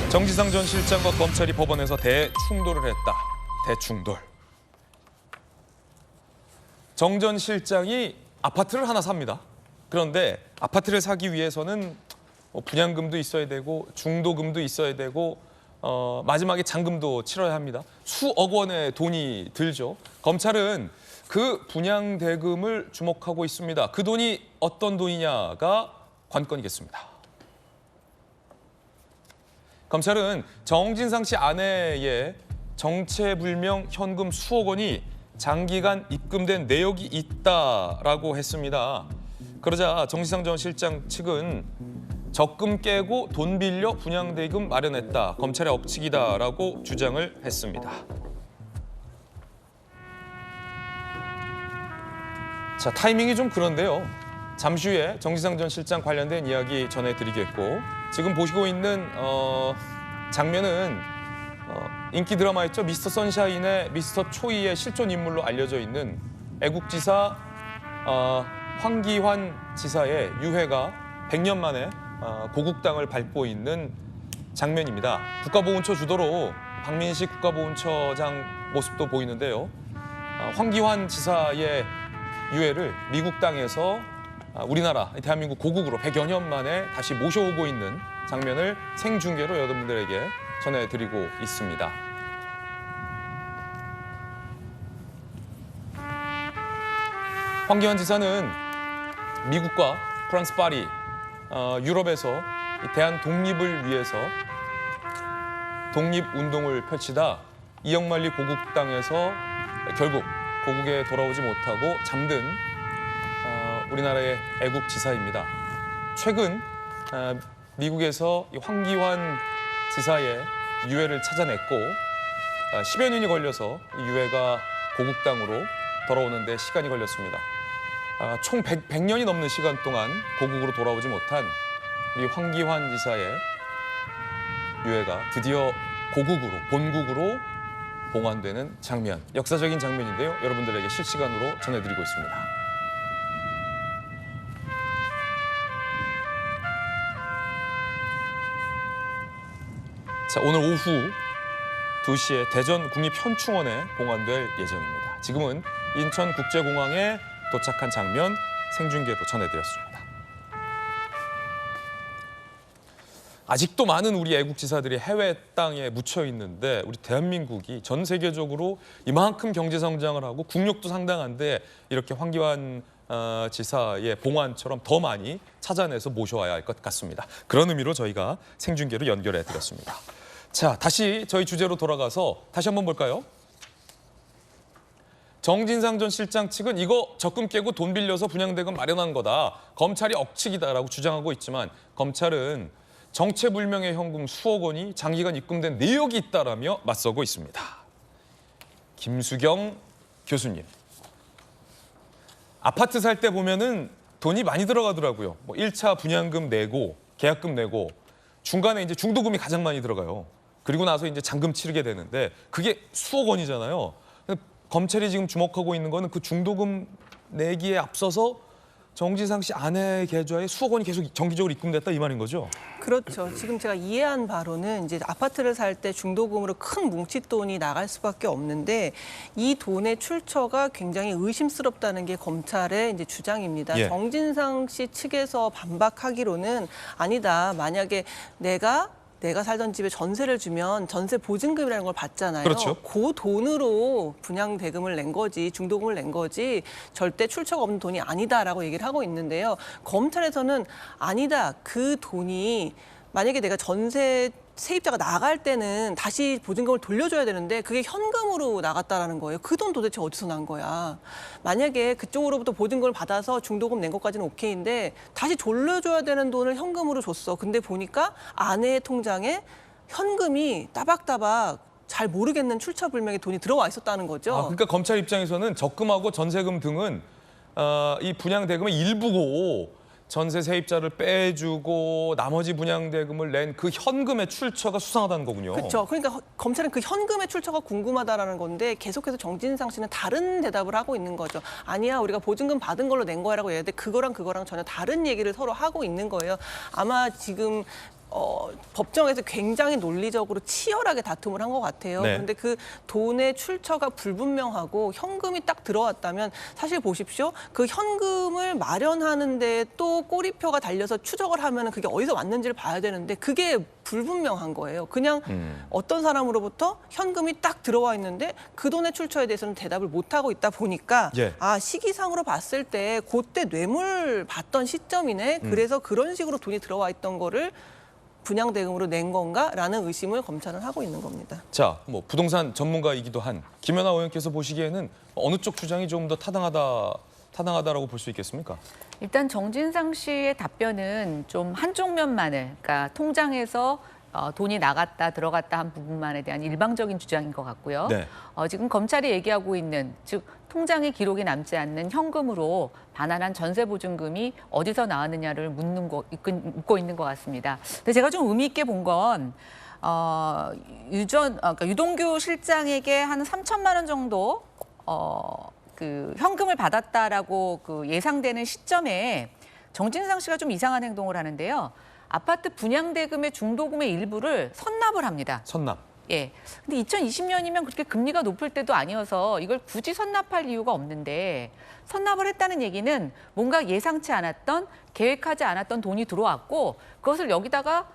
정지상 전 실장과 검찰이 법원에서 대충돌을 했다. 대충돌. 정 전 실장이 아파트를 하나 삽니다. 그런데 아파트를 사기 위해서는 분양금도 있어야 되고 중도금도 있어야 되고 마지막에 잔금도 치러야 합니다. 수억 원의 돈이 들죠. 검찰은 그 분양 대금을 주목하고 있습니다. 그 돈이 어떤 돈이냐가 관건이겠습니다. 검찰은 정진상 씨 아내의 정체불명 현금 수억 원이 장기간 입금된 내역이 있다라고 했습니다. 그러자 정진상 전 실장 측은 적금 깨고 돈 빌려 분양대금 마련했다. 검찰의 억측이다라고 주장을 했습니다. 자, 타이밍이 좀 그런데요. 잠시 후에 정진상 전 실장 관련된 이야기 전해드리겠고, 지금 보시고 있는 장면은 인기 드라마 있죠? 미스터 선샤인의 미스터 초이의 실존 인물로 알려져 있는 애국지사 황기환 지사의 유해가 100년 만에 고국 땅을 밟고 있는 장면입니다. 국가보훈처 주도로 박민식 국가보훈처장 모습도 보이는데요. 황기환 지사의 유해를 미국 땅에서 우리나라 대한민국 고국으로 100여 년 만에 다시 모셔오고 있는 장면을 생중계로 여러분들에게 전해드리고 있습니다. 황기환 지사는 미국과 프랑스 파리, 유럽에서 대한 독립을 위해서 독립운동을 펼치다 이영만리 고국 땅에서 결국 고국에 돌아오지 못하고 잠든 우리나라의 애국지사입니다. 최근 미국에서 황기환 지사의 유해를 찾아냈고 10여 년이 걸려서 유해가 고국 땅으로 돌아오는 데 시간이 걸렸습니다. 총 100년이 넘는 시간 동안 고국으로 돌아오지 못한 우리 황기환 지사의 유해가 드디어 고국으로, 본국으로 봉환되는 장면, 역사적인 장면인데요. 여러분들에게 실시간으로 전해드리고 있습니다. 자, 오늘 오후 2시에 대전 국립현충원에 봉환될 예정입니다. 지금은 인천국제공항에 도착한 장면 생중계로 전해드렸습니다. 아직도 많은 우리 애국지사들이 해외 땅에 묻혀 있는데 우리 대한민국이 전 세계적으로 이만큼 경제 성장을 하고 국력도 상당한데 이렇게 황기환 지사의 봉환처럼 더 많이 찾아내서 모셔와야 할 것 같습니다. 그런 의미로 저희가 생중계로 연결해 드렸습니다. 자, 다시 저희 주제로 돌아가서 다시 한번 볼까요? 정진상 전 실장 측은 이거 적금 깨고 돈 빌려서 분양대금 마련한 거다. 검찰이 억측이다라고 주장하고 있지만 검찰은 정체불명의 현금 수억 원이 장기간 입금된 내역이 있다라며 맞서고 있습니다. 김수경 교수님. 아파트 살 때 보면은 돈이 많이 들어가더라고요. 뭐 1차 분양금 내고 계약금 내고 중간에 이제 중도금이 가장 많이 들어가요. 그리고 나서 이제 잔금 치르게 되는데 그게 수억 원이잖아요. 검찰이 지금 주목하고 있는 거는 그 중도금 내기에 앞서서 정진상 씨 아내 계좌에 수억 원이 계속 정기적으로 입금됐다 이 말인 거죠? 그렇죠. 지금 제가 이해한 바로는 이제 아파트를 살 때 중도금으로 큰 뭉칫돈이 나갈 수밖에 없는데 이 돈의 출처가 굉장히 의심스럽다는 게 검찰의 이제 주장입니다. 예. 정진상 씨 측에서 반박하기로는 아니다. 만약에 내가 살던 집에 전세를 주면 전세 보증금이라는 걸 받잖아요. 그렇죠. 그 돈으로 분양 대금을 낸 거지, 중도금을 낸 거지 절대 출처가 없는 돈이 아니다라고 얘기를 하고 있는데요. 검찰에서는 아니다. 그 돈이 만약에 내가 전세 세입자가 나갈 때는 다시 보증금을 돌려줘야 되는데 그게 현금으로 나갔다라는 거예요. 그 돈 도대체 어디서 난 거야? 만약에 그쪽으로부터 보증금을 받아서 중도금 낸 것까지는 오케이인데 다시 돌려줘야 되는 돈을 현금으로 줬어. 근데 보니까 아내의 통장에 현금이 따박따박 잘 모르겠는 출처불명의 돈이 들어와 있었다는 거죠. 그러니까 검찰 입장에서는 적금하고 전세금 등은 이 분양대금의 일부고 전세 세입자를 빼주고 나머지 분양대금을 낸 그 현금의 출처가 수상하다는 거군요. 그렇죠. 그러니까 검찰은 그 현금의 출처가 궁금하다라는 건데 계속해서 정진상 씨는 다른 대답을 하고 있는 거죠. 아니야, 우리가 보증금 받은 걸로 낸 거야라고 얘기하는데 그거랑 전혀 다른 얘기를 서로 하고 있는 거예요. 아마 지금 법정에서 굉장히 논리적으로 치열하게 다툼을 한 것 같아요. 네. 그런데 그 돈의 출처가 불분명하고 현금이 딱 들어왔다면 사실 보십시오. 그 현금을 마련하는데 또 꼬리표가 달려서 추적을 하면 그게 어디서 왔는지를 봐야 되는데 그게 불분명한 거예요. 그냥 어떤 사람으로부터 현금이 딱 들어와 있는데 그 돈의 출처에 대해서는 대답을 못 하고 있다 보니까 예. 아, 시기상으로 봤을 때 그때 뇌물 받던 시점이네. 그래서 그런 식으로 돈이 들어와 있던 거를 분양대금으로 낸 건가라는 의심을 검찰은 하고 있는 겁니다. 자, 뭐 부동산 전문가이기도 한 김연아 의원께서 보시기에는 어느 쪽 주장이 좀 더 타당하다라고 볼 수 있겠습니까? 일단 정진상 씨의 답변은 좀 한쪽 면만을, 그러니까 통장에서 돈이 나갔다 들어갔다 한 부분만에 대한 일방적인 주장인 것 같고요. 네. 지금 검찰이 얘기하고 있는, 즉 통장에 기록이 남지 않는 현금으로 반환한 전세보증금이 어디서 나왔느냐를 묻고 있는 것 같습니다. 근데 제가 좀 의미 있게 본 건 그러니까 유동규 실장에게 한 3천만 원 정도 그 현금을 받았다라고 그 예상되는 시점에 정진상 씨가 좀 이상한 행동을 하는데요. 아파트 분양대금의 중도금의 일부를 선납을 합니다. 선남. 예. 근데 2020년이면 그렇게 금리가 높을 때도 아니어서 이걸 굳이 선납할 이유가 없는데 선납을 했다는 얘기는 뭔가 예상치 않았던, 계획하지 않았던 돈이 들어왔고 그것을 여기다가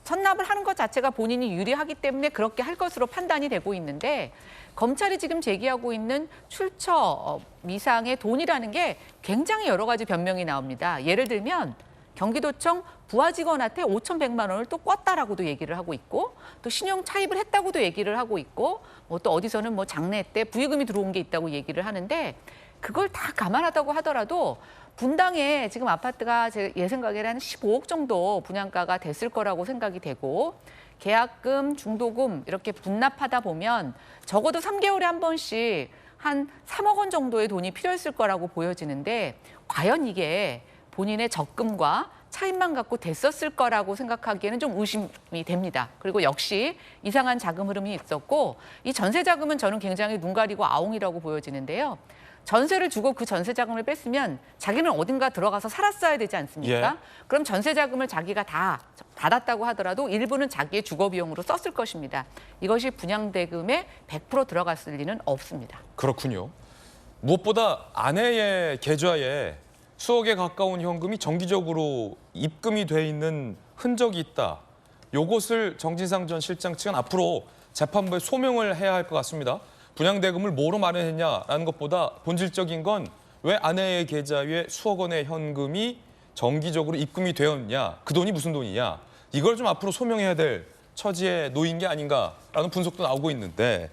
선납을 하는 것 자체가 본인이 유리하기 때문에 그렇게 할 것으로 판단이 되고 있는데 검찰이 지금 제기하고 있는 출처 미상의 돈이라는 게 굉장히 여러 가지 변명이 나옵니다. 예를 들면 경기도청 부하 직원한테 5,100만 원을 또 꿨다라고도 얘기를 하고 있고 또 신용 차입을 했다고도 얘기를 하고 있고 뭐 또 어디서는 뭐 장래 때 부의금이 들어온 게 있다고 얘기를 하는데 그걸 다 감안하다고 하더라도 분당에 지금 아파트가 제 생각에는 한 15억 정도 분양가가 됐을 거라고 생각이 되고 계약금, 중도금 이렇게 분납하다 보면 적어도 3개월에 한 번씩 한 3억 원 정도의 돈이 필요했을 거라고 보여지는데 과연 이게 본인의 적금과 차입만 갖고 됐었을 거라고 생각하기에는 좀 의심이 됩니다. 그리고 역시 이상한 자금 흐름이 있었고 이 전세 자금은 저는 굉장히 눈 가리고 아웅이라고 보여지는데요. 전세를 주고 그 전세 자금을 뺐으면 자기는 어딘가 들어가서 살았어야 되지 않습니까? 예. 그럼 전세 자금을 자기가 다 받았다고 하더라도 일부는 자기의 주거 비용으로 썼을 것입니다. 이것이 분양대금에 100% 들어갔을 리는 없습니다. 그렇군요. 무엇보다 아내의 계좌에 수억에 가까운 현금이 정기적으로 입금이 돼 있는 흔적이 있다. 요것을 정진상 전 실장 측은 앞으로 재판부에 소명을 해야 할 것 같습니다. 분양대금을 뭐로 마련했냐라는 것보다 본질적인 건 왜 아내의 계좌에 수억 원의 현금이 정기적으로 입금이 되었냐, 그 돈이 무슨 돈이냐, 이걸 좀 앞으로 소명해야 될 처지에 놓인 게 아닌가라는 분석도 나오고 있는데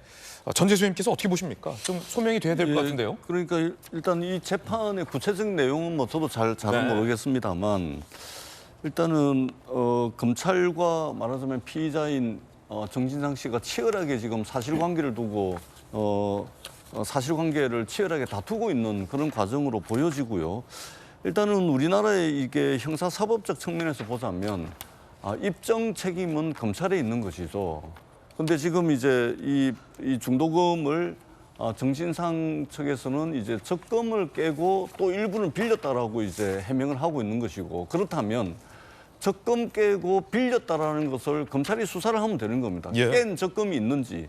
전재수님께서 어떻게 보십니까? 좀 소명이 돼야 될 것 같은데요. 그러니까 일단 이 재판의 구체적인 내용은 뭐 저도 잘은 네. 모르겠습니다만 일단은 검찰과 말하자면 피의자인 정진상 씨가 치열하게 지금 사실관계를 두고 사실관계를 치열하게 다투고 있는 그런 과정으로 보여지고요. 일단은 우리나라의 이게 형사사법적 측면에서 보자면 입증 책임은 검찰에 있는 것이죠. 근데 지금 이제 이 중도금을 정진상 측에서는 이제 적금을 깨고 또 일부는 빌렸다라고 이제 해명을 하고 있는 것이고 그렇다면 적금 깨고 빌렸다라는 것을 검찰이 수사를 하면 되는 겁니다. 예. 깬 적금이 있는지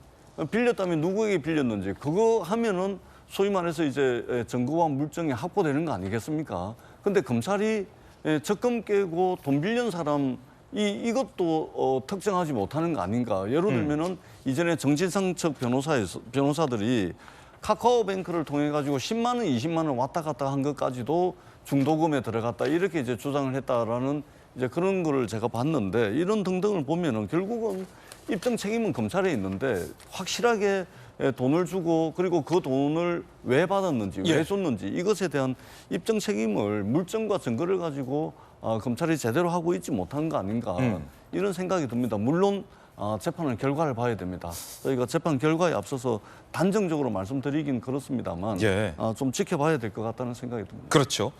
빌렸다면 누구에게 빌렸는지 그거 하면은 소위 말해서 이제 증거와 물증이 확보되는 거 아니겠습니까? 근데 검찰이 적금 깨고 돈 빌린 사람 이것도 특정하지 못하는 거 아닌가? 예를 들면은 이전에 정진상 측 변호사들이 카카오뱅크를 통해 가지고 10만 원, 20만 원 왔다 갔다 한 것까지도 중도금에 들어갔다 이렇게 이제 주장을 했다라는 이제 그런 거를 제가 봤는데 이런 등등을 보면은 결국은 입증 책임은 검찰에 있는데 확실하게 돈을 주고 그리고 그 돈을 왜 받았는지 왜 줬는지 이것에 대한 입증 책임을 물증과 증거를 가지고 검찰이 제대로 하고 있지 못한 거 아닌가 이런 생각이 듭니다. 물론 재판은 결과를 봐야 됩니다. 저희가 재판 결과에 앞서서 단정적으로 말씀드리긴 그렇습니다만 예. 좀 지켜봐야 될 것 같다는 생각이 듭니다. 그렇죠.